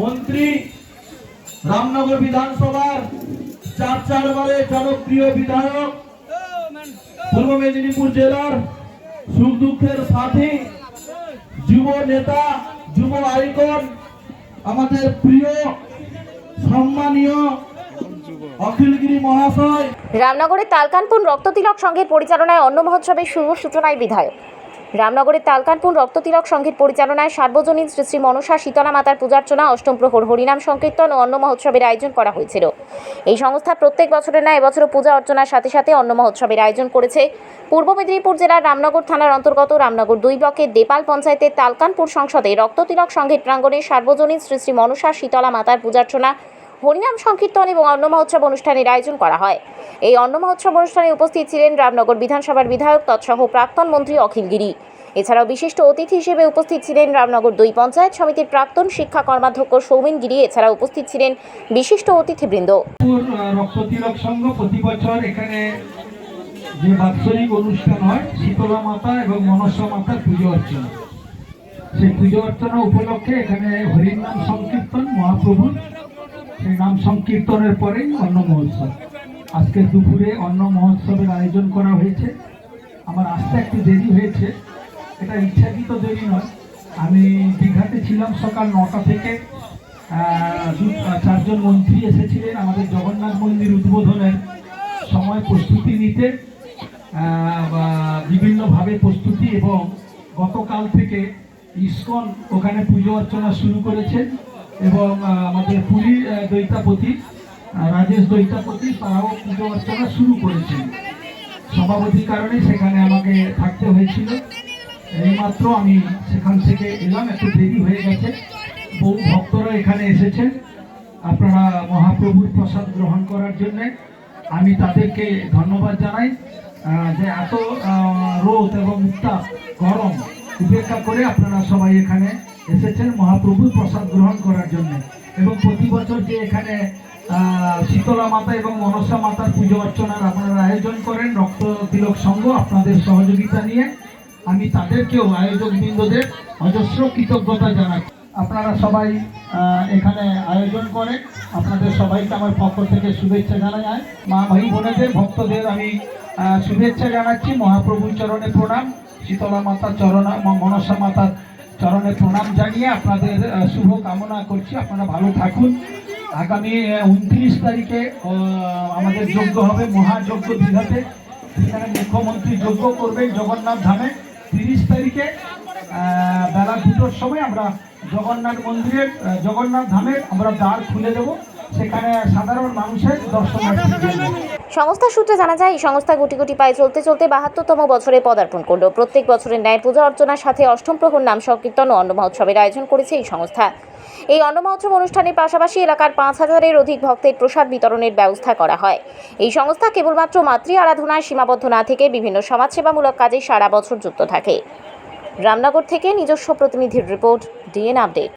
মন্ত্রী, রামনগর বিধানসভার 4 বারে জনপ্রিয় বিধায়ক, পূর্ব মেদিনীপুর জেলার সুখ দুঃখের সাথী, যুব নেতা, যুব আইকন, আমাদের প্রিয় সম্মানীয় অখিলগিরি মহাশয়। রামনগরের তালকানপুর রক্ততিলক সংঘের পরিচালনায় অন্ন মহোৎসবের শুভ সূচনায় বিধায়ক। রামনগরের তালকানপুর রক্ততিলক সংঘের পরিচালনায় সার্বজনীন শ্রী শ্রী মনসা শীতলা মাতার পূজার্চনা, অষ্টম প্রহর, হরিনাম সংকীর্তন ও অন্ন মহোৎসবের আয়োজন করা হয়েছিল। এই সংস্থা প্রত্যেক বছরের ন্যায় এবছরও পূজা অর্চনার সাথে সাথে অন্ন মহোৎসবের আয়োজন করেছে। পূর্ব মেদিনীপুর জেলার রামনগর থানার অন্তর্গত রামনগর 2 ব্লকের দেপাল পঞ্চায়েতের তালকানপুর সংসদে রক্ততিলক সংঘের প্রাঙ্গণে সার্বজনীন শ্রী শ্রী মনসা শীতলা মাতার পূজার্চনা, হরিনাম সংকীর্তন এবং অন্ন মহোৎসব অনুষ্ঠানের আয়োজন করা হয়। এই অন্ন মহোৎসব অনুষ্ঠানে উপস্থিত ছিলেন রামনগর বিধানসভার বিধায়ক তৎসহ প্রাক্তন মন্ত্রী অখিল গিরি। এছাড়াও বিশিষ্ট অতিথি হিসেবে উপস্থিত ছিলেন রামনগর 2 পঞ্চায়েত সমিতির প্রাক্তন শিক্ষা কর্মাধ্যক্ষ সৌমেন গিরি। এছাড়া উপস্থিত ছিলেন বিশিষ্ট অতিথিবৃন্দ। রক্ততিলক সংঘ প্রতি বছর এখানে যে বাৎসরিক অনুষ্ঠান হয় শীতলা মাতা এবং মনসা মাতার পুজো অর্চনা, সেই পুজো অর্চনা উপলক্ষে এখানে হরিনাম সংকীর্তন মহাপ্রভুর, সেই নাম সংকীর্তনের পরেই অন্ন মহোৎসব। আজকে দুপুরে অন্ন মহোৎসবের আয়োজন করা হয়েছে। আমার আসতে একটু দেরি হয়েছে, এটা ইচ্ছাকৃত দেরি নয়। আমি দীঘাতে ছিলাম সকাল 9টা থেকে। 4জন মন্ত্রী এসেছিলেন আমাদের জগন্নাথ মন্দির উদ্বোধনের সময় প্রস্তুতি নিতে, বিভিন্নভাবে প্রস্তুতি, এবং গতকাল থেকে ইসকন ওখানে পুজো অর্চনা শুরু করেছেন এবং আমাদের পুরী দৈতাপতি রাজেশ দৈতাপতি তারাও পুজো অর্চনা শুরু করেছেন। সভাপতির কারণে সেখানে আমাকে থাকতে হয়েছিল। এইমাত্র আমি সেখান থেকে এলাম, একটু দেরি হয়ে গেছে। বহু ভক্তরা এখানে এসেছেন আপনারা মহাপ্রভুর প্রসাদ গ্রহণ করার জন্য। আমি তাদেরকে ধন্যবাদ জানাই যে এত রোদ এবং উত্তাপ গরম উপেক্ষা করে আপনারা সবাই এখানে এসেছেন মহাপ্রভুর প্রসাদ গ্রহণ করার জন্য। এবং প্রতি বছর যে এখানে শীতলা মাতা এবং মনসা মাতার পুজো অর্চনার আপনারা আয়োজন করেন রক্ততিলক সংঘ আপনাদের সহযোগিতা নিয়ে, আমি তাদেরকেও আয়োজকবৃন্দদের অজস্র কৃতজ্ঞতা জানাই। আপনারা সবাই এখানে আয়োজন করেন, আপনাদের সবাইকে আমার পক্ষ থেকে শুভেচ্ছা জানাই। মা ভাই বোনেদের ভক্তদের আমি শুভেচ্ছা জানাচ্ছি। মহাপ্রভুর চরণে প্রণাম, শীতলা মাতার চরণে, মনসা মাতার চরণে প্রণাম জানিয়ে আপনাদের শুভ কামনা করছি। আপনারা ভালো থাকুন। আগামী 29 তারিখে আমাদের যজ্ঞ হবে, মহাযজ্ঞ দীঘাতে, সেখানে মুখ্যমন্ত্রী যজ্ঞ করবেন জগন্নাথ ধামে। 30 তারিখে বেলা 2টোর সময় আমরা জগন্নাথ মন্দিরের জগন্নাথ ধামের আমরা দ্বার খুলে দেব, সেখানে সাধারণ মানুষের দর্শনার্থী। সংস্থা সূত্রে জানা যায়, এই সংস্থা গুটি গুটি পায়ে চলতে চলতে 72তম বছরে পদার্পণ করল। প্রত্যেক বছরের ন্যায় পূজা অর্চনার সাথে অষ্টম প্রহর, নাম সংকীর্তন ও অন্ন মহোৎসবের আয়োজন করেছে এই সংস্থা। এই অন্ন মহোৎসব অনুষ্ঠানের পাশাপাশি এলাকার 5000-এর অধিক ভক্তের প্রসাদ বিতরণের ব্যবস্থা করা হয়। এই সংস্থা কেবলমাত্র মাতৃ আরাধনায় সীমাবদ্ধ না থেকে বিভিন্ন সমাজসেবামূলক কাজে সারা বছর যুক্ত থাকে। রামনগর থেকে নিজস্ব প্রতিনিধির রিপোর্ট, ডিএন আপডেট।